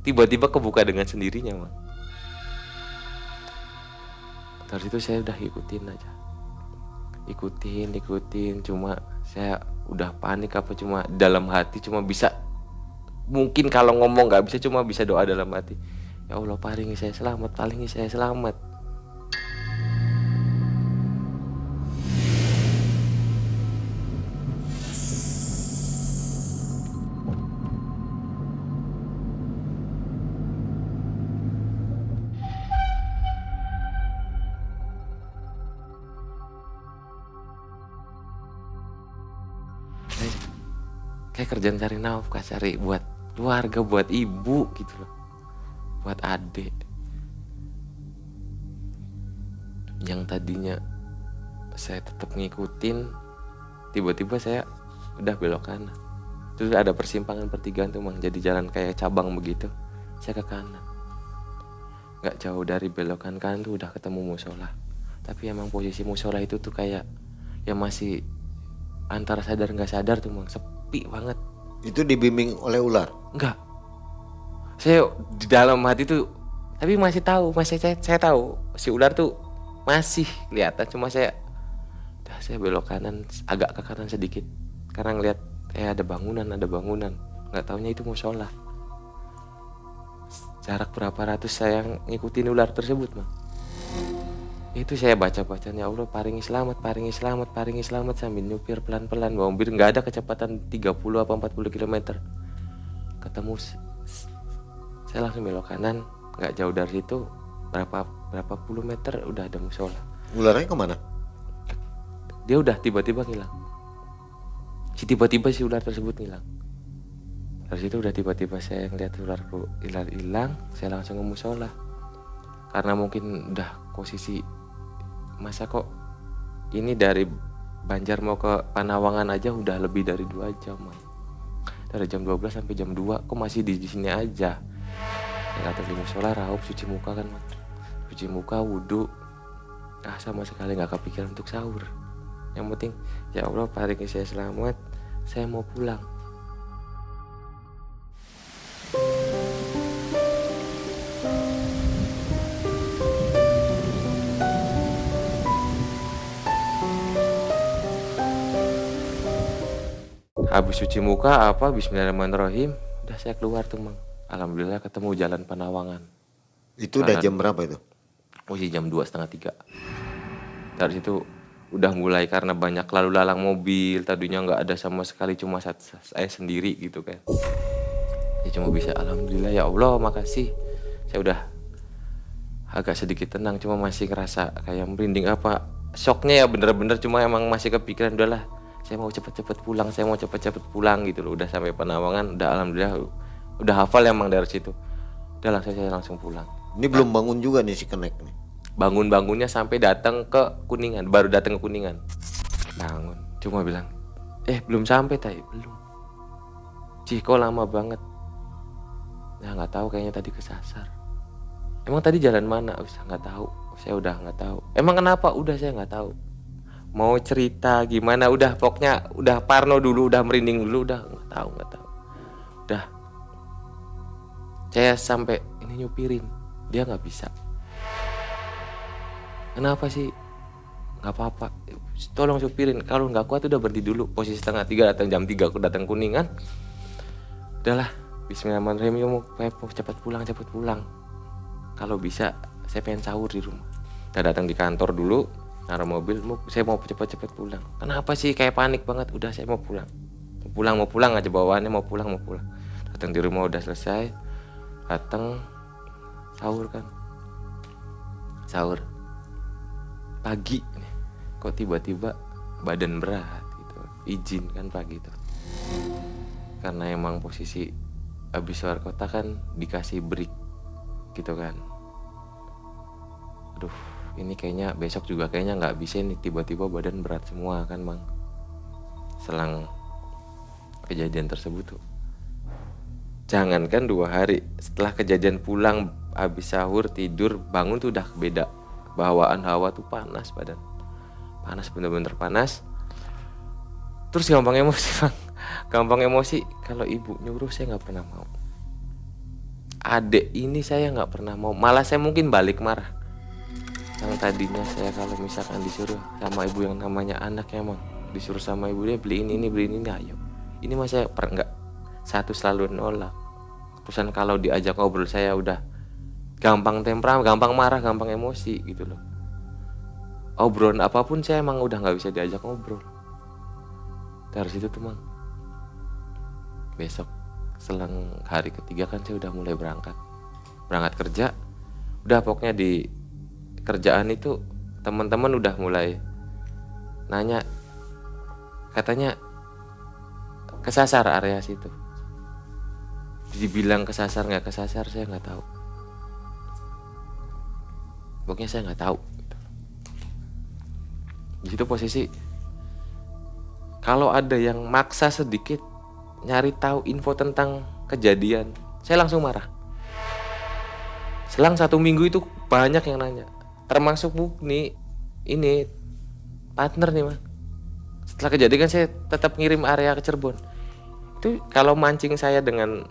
Tiba-tiba kebuka dengan sendirinya mang. Dari itu saya udah ikutin aja. Ikutin, cuma saya udah panik apa cuma dalam hati cuma bisa, mungkin kalau ngomong nggak bisa, cuma bisa doa dalam hati. Ya Allah paringi saya selamat, paringi saya selamat. Kayak kerjaan cari nafkah, cari buat keluarga, buat ibu gitu loh, buat adik. Yang tadinya saya tetap ngikutin, tiba-tiba saya udah belok kanan. Terus ada persimpangan pertigaan tuh mang, jadi jalan kayak cabang begitu. Saya ke kanan, nggak jauh dari belokan kanan tuh udah ketemu musola. Tapi emang posisi musola itu tuh kayak ya masih antara sadar nggak sadar tuh mang, sepi banget. Itu dibimbing oleh ular? Enggak, saya di dalam hati tuh, tapi masih tahu, saya tahu si ular tuh masih kelihatan, cuma saya belok kanan, agak ke kanan sedikit karena ngeliat ada bangunan, nggak taunya itu musola. Jarak berapa ratus saya ngikutin ular tersebut mang. Itu saya baca-bacanya, Allah paringi selamat sambil nyupir pelan-pelan bawa mobil, nggak ada kecepatan 30 apa 40 km. Ketemu saya langsung belok kanan, nggak jauh dari situ, berapa puluh meter udah ada musola. Ularnya kemana? Dia udah tiba-tiba ngilang. Tiba-tiba si ular tersebut ngilang. Dari situ udah tiba-tiba saya ngeliat ularku hilang, saya langsung ke musola. Karena mungkin udah posisi, masa kok ini dari Banjar mau ke Panawangan aja udah lebih dari 2 jam man. Dari jam 12 sampai jam 2 kok masih di sini aja. Saya datang di musola, raup, cuci muka kan man. Cuci muka, wudhu, sama sekali gak kepikiran untuk sahur. Yang penting ya Allah paringi saya selamat, saya mau pulang. Habis cuci muka bismillahirrahmanirrahim, udah saya keluar tuh mang. Alhamdulillah ketemu jalan Panawangan. Itu udah jam berapa itu? Posisi jam 2:30. Dari situ udah mulai, karena banyak lalu lalang mobil, tadinya nggak ada sama sekali, cuma saya sendiri gitu kan. Ya cuma bisa alhamdulillah ya Allah makasih. Saya udah agak sedikit tenang, cuma masih ngerasa kayak merinding apa, shocknya ya bener-bener, cuma emang masih kepikiran udahlah. Saya mau cepet-cepet pulang gitu loh. Udah sampai Panawangan, udah alhamdulillah udah hafal emang dari situ. Udah saya langsung pulang. Ini belum bangun juga nih si Kenek nih. Bangunnya sampai datang ke Kuningan, baru datang ke Kuningan. Bangun, cuma bilang, belum sampai belum. Kok lama banget. Nah nggak tahu, kayaknya tadi kesasar. Emang tadi jalan mana? Nggak tahu. Saya udah nggak tahu. Emang kenapa? Udah saya nggak tahu. Mau cerita gimana, udah pokoknya udah parno dulu, udah merinding dulu, udah nggak tahu. Udah saya sampai ini nyupirin, dia nggak bisa. Kenapa sih? Nggak apa-apa, tolong supirin. Kalau nggak kuat udah berhenti dulu. Posisi 2:30 datang, jam 3 aku datang Kuningan. Udahlah, bismillahirrahmanirrahim, mau cepat pulang. Kalau bisa saya pengen sahur di rumah. Udah datang di kantor dulu, naruh mobil, saya mau cepet pulang. Kenapa sih kayak panik banget? Udah saya mau pulang aja bawaannya, mau pulang. Datang di rumah udah selesai, datang sahur pagi nih, kok tiba-tiba badan berat gitu. Izin kan pagi tuh, karena emang posisi habis luar kota kan dikasih break gitu kan. Aduh, ini kayaknya besok juga kayaknya nggak bisa nih, tiba-tiba badan berat semua kan mang. selang kejadian tersebut tuh. Jangankan 2 hari, setelah kejadian pulang habis sahur tidur bangun tuh udah beda. Bawaan hawa tuh panas badan. Panas, bener-bener panas. Terus gampang emosi bang. Gampang emosi. Kalau ibu nyuruh saya gak pernah mau. Adek ini saya gak pernah mau. Malah saya mungkin balik marah. Yang tadinya saya kalau misalkan disuruh sama ibu yang namanya anaknya emang disuruh sama ibu dia beli ini ayo. Ini mah saya enggak. Satu selalu nolak. Terusan kalau diajak ngobrol saya udah gampang temperamen, gampang marah, gampang emosi gitu loh. Obrolan apapun saya emang udah nggak bisa diajak ngobrol. Terus itu tuh mang. Besok selang hari ketiga kan saya udah mulai berangkat kerja. Udah pokoknya di kerjaan itu teman-teman udah mulai nanya, katanya kesasar area situ. Dibilang kesasar nggak kesasar saya nggak tahu. Pokoknya saya nggak tahu. Di situ posisi kalau ada yang maksa sedikit nyari tahu info tentang kejadian, saya langsung marah. Selang 1 minggu itu banyak yang nanya, termasuk Mukni ini partner nih mah. Setelah kejadian kan saya tetap ngirim area ke Cirebon. Itu kalau mancing saya dengan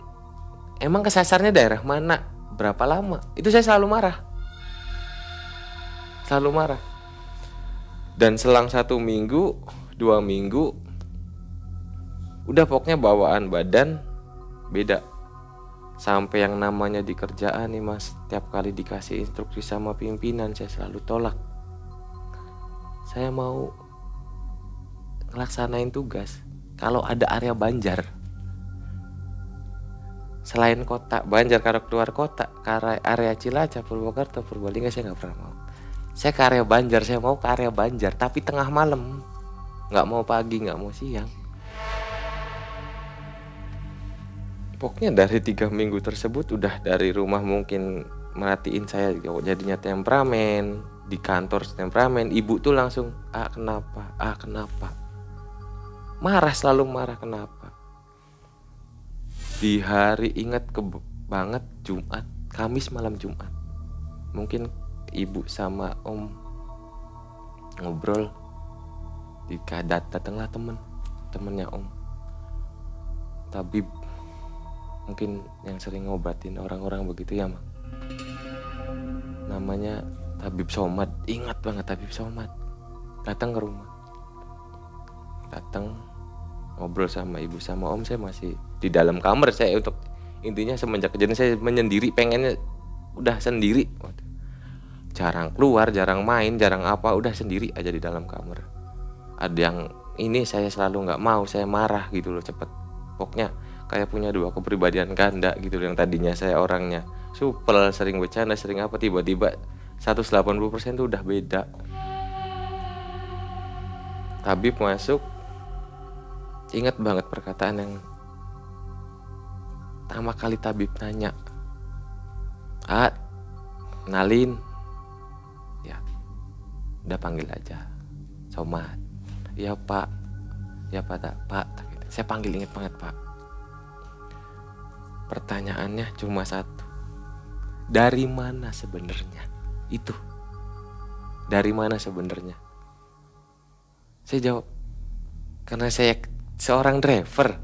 emang kesasarnya daerah mana, berapa lama, itu saya selalu marah. Dan selang 1 minggu 2 minggu udah pokoknya bawaan badan beda. Sampai yang namanya di kerjaan nih mas, setiap kali dikasih instruksi sama pimpinan saya selalu tolak. Saya mau ngelaksanain tugas kalau ada area Banjar selain kota Banjar. Kalau keluar kota ke area Cilacap, Purwokerto, Purbalingga saya nggak pernah mau. Saya ke area Banjar, saya mau ke area Banjar tapi tengah malam, nggak mau pagi, nggak mau siang. Pokoknya dari 3 minggu tersebut udah dari rumah mungkin merhatiin saya jadinya temperamen, di kantor temperamen. Ibu tuh langsung kenapa, marah, selalu marah kenapa. Di hari ingat banget Jumat, Kamis malam Jumat, mungkin ibu sama om ngobrol, datanglah temennya om tabib, mungkin yang sering ngobatin orang-orang begitu ya mak. Namanya Tabib Somad, ingat banget Tabib Somad. Datang ke rumah, ngobrol sama ibu sama om. Saya masih di dalam kamar saya, untuk intinya semenjak kejadian saya menyendiri, pengennya udah sendiri. Jarang keluar, jarang main, jarang apa, udah sendiri aja di dalam kamar. Ada yang ini saya selalu nggak mau, saya marah gitu loh cepet. Pokoknya kayak punya 2 kepribadian ganda gitu loh. Yang tadinya saya orangnya supel, sering bercanda, sering apa, tiba-tiba 180% tuh udah beda. Tabib masuk, ingat banget perkataan yang pertama kali Tabib nanya, kenalin, ya udah panggil aja Somad. Ya pak, pak. Saya panggil, ingat banget pak. Pertanyaannya cuma satu, dari mana sebenarnya itu? Dari mana sebenarnya? Saya jawab, karena saya seorang driver.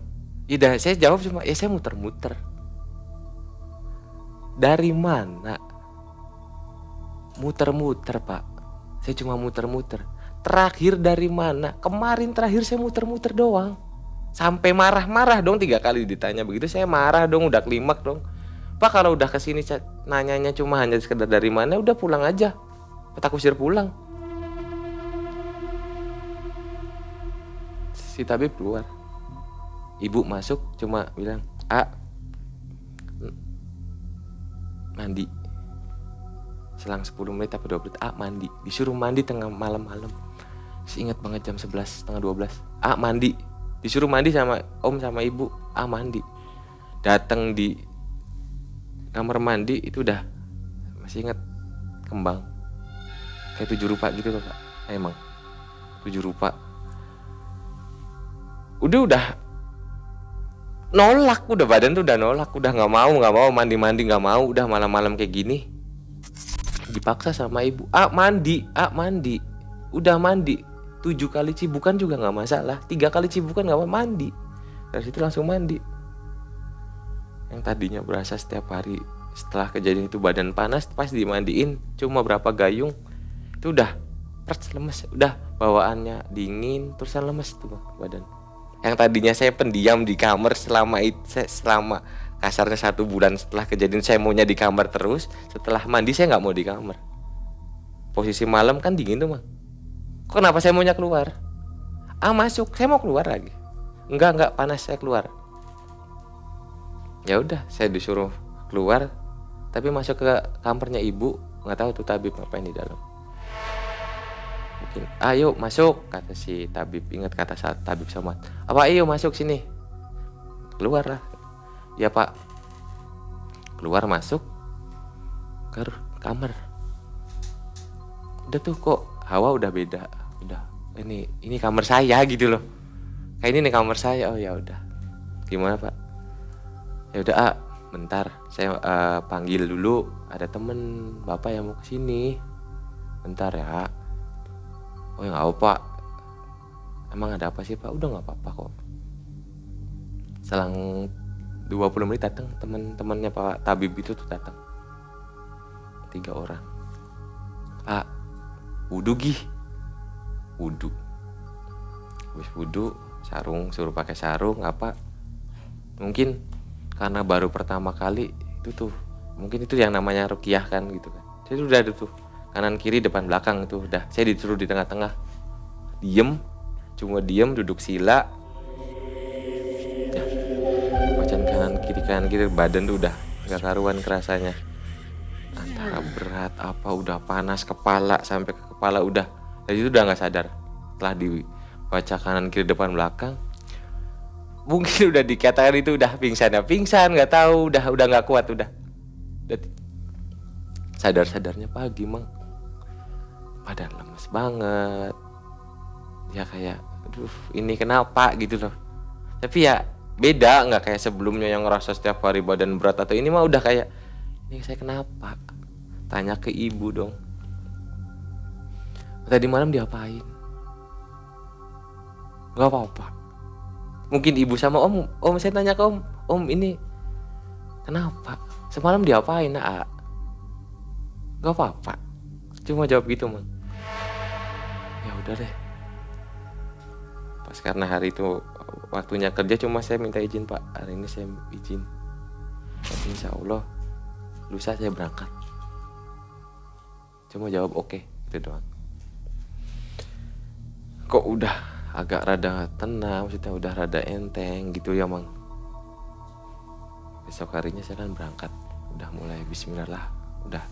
Saya jawab cuma, saya muter-muter. Dari mana? Muter-muter pak. Saya cuma muter-muter. Terakhir dari mana? Kemarin terakhir saya muter-muter doang. Sampai marah-marah dong 3 kali ditanya begitu, saya marah dong, udah klimak dong. Pak kalau udah kesini nanyanya cuma hanya sekedar dari mana, udah pulang aja. Petak usir pulang. Si tabib keluar. Ibu masuk cuma bilang, mandi. Selang 10 menit atau 20 menit, mandi. Disuruh mandi tengah malam-malam. Ingat banget jam 11, setengah 12. Mandi. Disuruh mandi sama om sama ibu, mandi. Datang di kamar mandi itu udah, masih ingat, kembang kayak 7 rupa gitu loh pak. Emang 7 rupa. udah nolak, udah badan tuh udah nolak, udah nggak mau mandi nggak mau, udah malam-malam kayak gini dipaksa sama ibu, mandi, udah mandi 7 kali cibukan juga nggak masalah, 3 kali cibukan nggak mau, mandi dari situ langsung mandi. Yang tadinya berasa setiap hari setelah kejadian itu badan panas, pas dimandiin cuma berapa gayung itu udah lemes, udah bawaannya dingin terusan lemes tuh badan. Yang tadinya saya pendiam di kamar selama kasarnya 1 bulan setelah kejadian, saya maunya di kamar terus. Setelah mandi saya nggak mau di kamar. Posisi malam kan dingin tuh, Mang. Kenapa saya maunya keluar? Masuk, saya mau keluar lagi. Enggak panas, saya keluar. Ya udah, saya disuruh keluar, tapi masuk ke kamarnya ibu, nggak tahu tuh tabib ngapain di dalam. Mungkin, ayo masuk, kata si tabib. Ingat kata tabib Somad, apa ayo masuk sini. Keluar lah. Ya pak. Keluar masuk ke kamar. Udah tuh kok hawa udah beda. Udah ini kamar saya gitu loh. Kayak ini nih kamar saya. Oh ya udah. Gimana pak? Ya udah bentar saya panggil dulu, ada temen bapak yang mau kesini. Bentar ya. Oh ya nggak apa pak. Emang ada apa sih pak? Udah nggak apa-apa kok. Selang 20 menit datang teman-temannya Pak Tabib itu tuh datang. 3 orang. Wudu gih. Wudu. Habis wudu, suruh pakai sarung apa? Mungkin karena baru pertama kali itu tuh. Mungkin itu yang namanya ruqyah kan gitu kan. Jadi udah ada tuh kanan kiri depan belakang itu udah. Saya disuruh di tengah-tengah. Cuma diem duduk sila. Kanan kiri badan tuh udah gak karuan kerasanya, antara berat apa udah panas kepala sampai ke kepala udah. Dari itu udah nggak sadar. Setelah dibaca kanan kiri depan belakang, mungkin udah dikatakan itu udah pingsan nggak tahu, udah nggak kuat udah sadarnya pagi Mang, badan lemes banget ya, kayak aduh ini kenapa gitu loh. Tapi ya beda, nggak kayak sebelumnya yang ngerasa setiap hari badan berat atau ini mah udah kayak ini saya kenapa? Tanya ke ibu dong. Tadi malam diapain? Nggak apa-apa. Mungkin ibu sama om saya tanya ke om ini kenapa? Semalam diapain? Nggak apa-apa. Cuma jawab gitu Mang. Ya udah deh. Pas karena hari itu waktunya kerja, cuma saya minta izin pak, hari ini saya izin, tapi insya Allah lusa saya berangkat. Cuma jawab oke, itu doang. Kok udah agak rada tenang, maksudnya udah rada enteng gitu ya Mang. Besok harinya saya kan berangkat, udah mulai bismillah lah, udah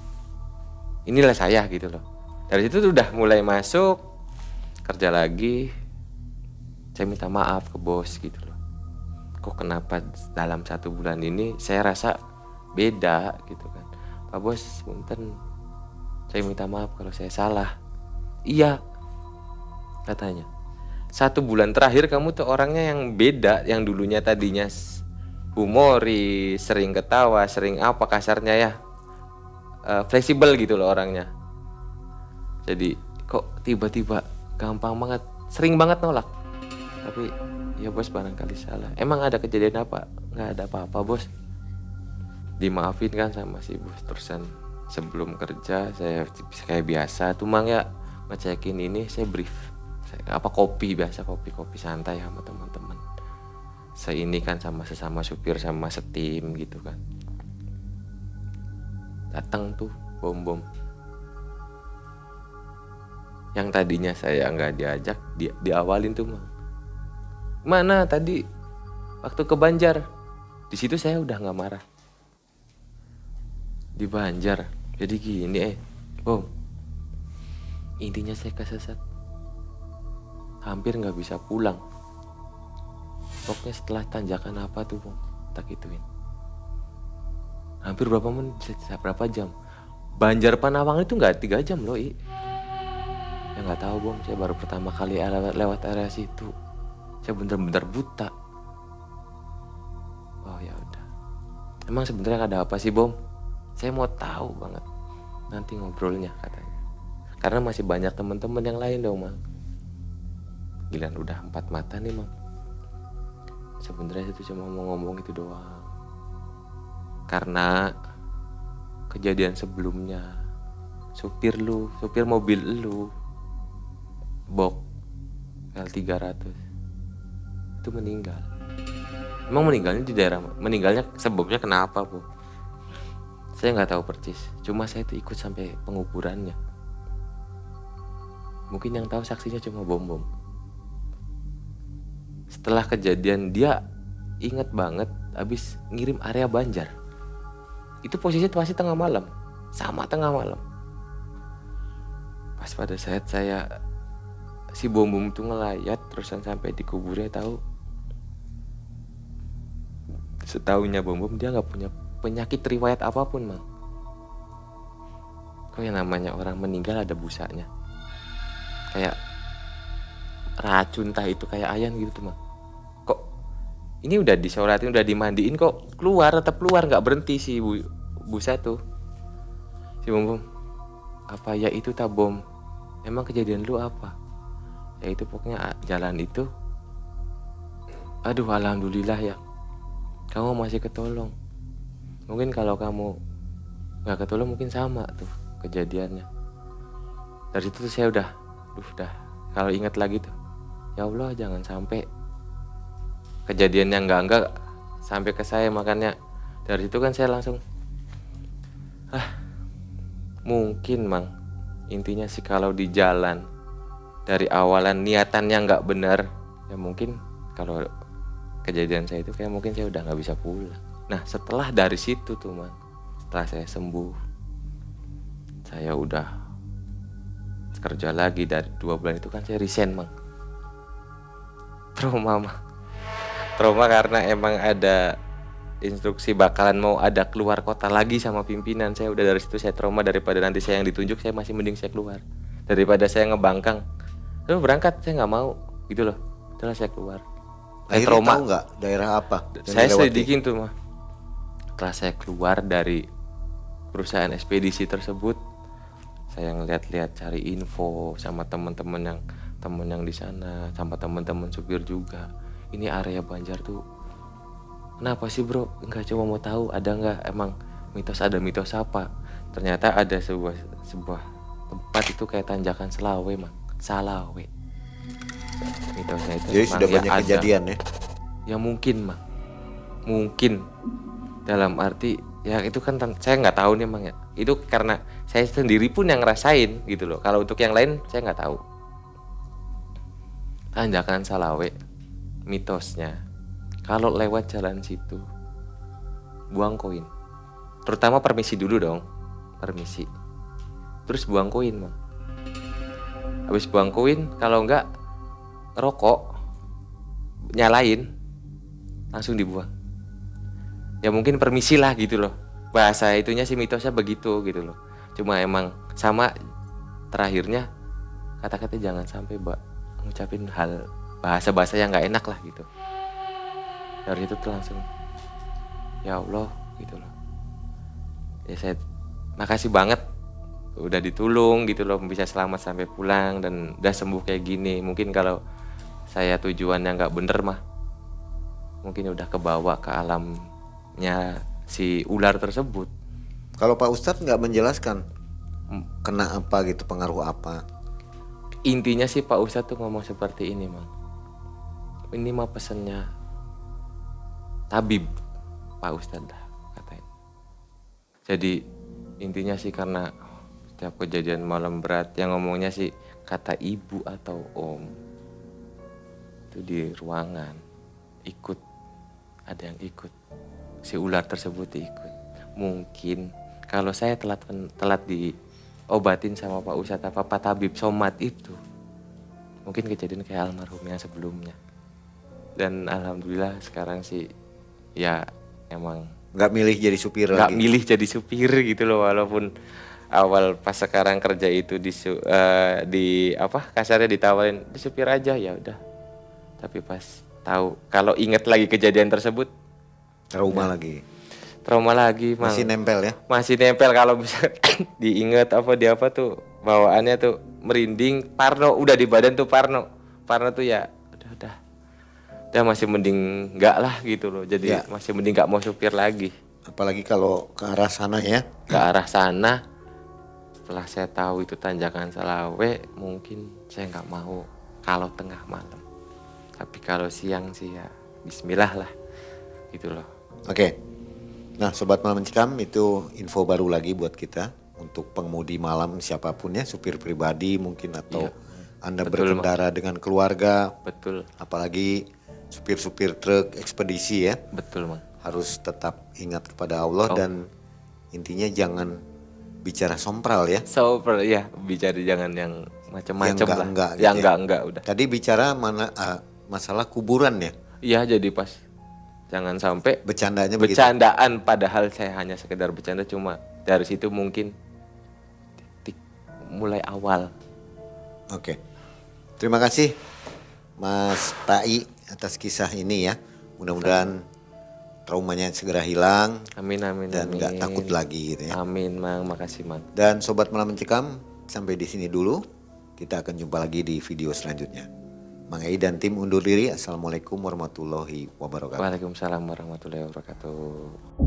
inilah saya gitu loh. Dari situ tuh udah mulai masuk kerja lagi. Saya minta maaf ke bos gitu loh. Kok kenapa dalam 1 bulan ini saya rasa beda gitu kan. Pak bos, punten, saya minta maaf kalau saya salah. Iya, katanya. 1 bulan terakhir kamu tuh orangnya yang beda. Yang dulunya tadinya humoris, sering ketawa, sering apa kasarnya ya, fleksibel gitu loh orangnya. Jadi kok tiba-tiba gampang banget, sering banget nolak. Tapi ya bos barangkali salah. Emang ada kejadian apa? Nggak ada apa-apa bos. Dimaafin kan sama si bos. Terusan sebelum kerja saya kayak biasa tuh Mang ya, ngecekin ini saya brief. Kopi biasa, kopi santai sama teman-teman. Seini kan sama sesama supir sama setim gitu kan. Datang tuh bom. Yang tadinya saya nggak diajak, diawalin tuh Mang. Mana tadi waktu ke Banjar, di situ saya udah nggak marah. Di Banjar, jadi gini Bom, intinya saya kesesat, hampir nggak bisa pulang. Pokoknya setelah tanjakan apa tuh Bom, tak gituin. Hampir berapa menit, berapa jam. Banjar Panawang itu nggak 3 jam loh Ya nggak tahu Bom, saya baru pertama kali lewat area situ. Saya bener-bener buta. Oh ya udah. Emang sebenarnya ada apa sih Bom? Saya mau tahu banget. Nanti ngobrolnya katanya. Karena masih banyak teman-teman yang lain dong Mang. Giliran udah 4 mata nih Mang. Sebenarnya itu cuma mau ngomong itu doang. Karena kejadian sebelumnya supir mobil lu Bok L300 itu meninggal. Emang meninggalnya sebabnya kenapa Bu? Saya nggak tahu persis. Cuma saya itu ikut sampai penguburannya. Mungkin yang tahu saksinya cuma Bom. Setelah kejadian dia inget banget habis ngirim area Banjar. Itu posisinya pasti tengah malam. Sama tengah malam. Pas pada saat si Bom itu ngelayat terusan sampai di kuburnya, tahu setahunya Bom dia nggak punya penyakit riwayat apapun Mang. Kok yang namanya orang meninggal ada busanya, kayak racun tah itu kayak ayan gitu tuh Mang. Kok ini udah disolatin, udah dimandiin kok tetap keluar nggak berhenti si busa tuh. Si Bom, apa ya itu tak Bom? Emang kejadian lu apa? Ya itu pokoknya jalan itu. Aduh alhamdulillah ya, kamu masih ketolong. Mungkin kalau kamu gak ketolong mungkin sama tuh kejadiannya. Dari situ tuh saya udah kalau ingat lagi tuh, ya Allah jangan sampai kejadian yang enggak sampai ke saya. Makanya dari situ kan saya langsung mungkin Mang, intinya sih kalau di jalan dari awalan niatannya nggak benar, ya mungkin kalau kejadian saya itu kayak mungkin saya udah nggak bisa pulang. Nah setelah dari situ tuh Mang, setelah saya sembuh, saya udah kerja lagi. Dari 2 bulan itu kan saya resign Mang. Trauma karena emang ada instruksi bakalan mau ada keluar kota lagi sama pimpinan. Saya udah dari situ saya trauma, daripada nanti saya yang ditunjuk, saya masih mending saya keluar daripada saya ngebangkang. Lalu berangkat saya nggak mau gitu loh. Setelah saya keluar, saya Akhirnya trauma. tahu nggak daerah apa yang Saya dilewati? selidikin tuh Mah. Setelah saya keluar dari perusahaan ekspedisi tersebut, saya ngeliat-liat cari info sama teman-teman yang di sana, sama teman-teman supir juga. Ini area Banjar tuh kenapa sih bro? Enggak, cuma mau tahu ada nggak emang ada mitos apa? Ternyata ada sebuah tempat itu kayak tanjakan Salawe Mang. Salawe. Mitosnya itu Jadi sudah banyak ada. kejadian ya. Ya mungkin Mang. Mungkin dalam arti ya itu kan saya nggak tahu nih Mang ya. Itu karena saya sendiri pun yang ngerasain gitu loh. Kalau untuk yang lain saya nggak tahu. Tanjakan Salawe, mitosnya kalau lewat jalan situ buang koin. Terutama permisi dulu dong, permisi. Terus buang koin Mang. Habis buang koin, kalau enggak rokok nyalain langsung dibuang. Ya mungkin permisi lah gitu loh. Bahasa itunya sih mitosnya begitu gitu loh. Cuma emang sama terakhirnya kata-kata jangan sampai ngucapin hal bahasa-bahasa yang nggak enak lah gitu. Dari itu tuh langsung ya Allah gitu loh. Ya saya makasih banget udah ditulung gitu loh, bisa selamat sampai pulang dan udah sembuh kayak gini. Mungkin kalau saya tujuannya nggak bener mah mungkin udah kebawa ke alamnya si ular tersebut. Kalau Pak Ustadz nggak menjelaskan kena apa gitu, pengaruh apa? Intinya sih Pak Ustadz tuh ngomong seperti ini Mang. Ini mah pesennya tabib Pak Ustadz lah katanya. Jadi intinya sih karena setiap kejadian malam berat yang ngomongnya sih kata ibu atau om itu di ruangan ada yang ikut, si ular tersebut ikut. Mungkin kalau saya telat diobatin sama Pak Ustadz apa Pak Tabib Somat itu, mungkin kejadian kayak almarhum yang sebelumnya. Dan alhamdulillah sekarang sih ya emang Nggak milih jadi supir nggak lagi. milih jadi supir gitu loh, walaupun awal pas sekarang kerja itu kasarnya ditawarin di supir aja, ya udah Tapi pas tahu kalau inget lagi kejadian tersebut Trauma lagi. trauma lagi, Mang. Masih nempel ya? Masih nempel kalau bisa diinget apa di apa tuh bawaannya tuh merinding, parno udah di badan tuh parno tuh ya udah masih mending enggak lah gitu loh, jadi Ya. masih mending nggak mau supir lagi Apalagi kalau ke arah sana ya. ke arah sana. Setelah saya tahu itu tanjakan Salawe, mungkin saya nggak mau kalau tengah malam, tapi kalau siang sih ya Bismillah lah gitu loh. Oke. Nah, Sobat Malam Mencekam, itu info baru lagi buat kita untuk pengemudi malam siapapun ya, supir pribadi mungkin atau Iya. Anda Betul, berkendara dengan keluarga, Betul, apalagi supir-supir truk ekspedisi ya, betul Mang. harus tetap ingat kepada Allah Oh. dan intinya jangan bicara sompral ya. So, ya bicara jangan yang macam-macam Yang lah. enggak-enggak Yang gitu ya. enggak udah. Tadi bicara masalah kuburan ya, Iya, jadi pas jangan sampai bercandanya begitu. bercandaan padahal saya hanya sekedar bercanda, cuma dari situ mungkin titik mulai awal. Oke. Terima kasih Mas Tai atas kisah ini ya. Mudah-mudahan traumanya segera hilang Amin amin dan amin. nggak takut lagi gitu ya. Amin Mang, makasih Mang. Dan Sobat Malam Mencekam, sampai di sini dulu. Kita akan jumpa lagi di video selanjutnya. Mang Ei dan tim undur diri. Assalamualaikum warahmatullahi wabarakatuh. Waalaikumsalam warahmatullahi wabarakatuh.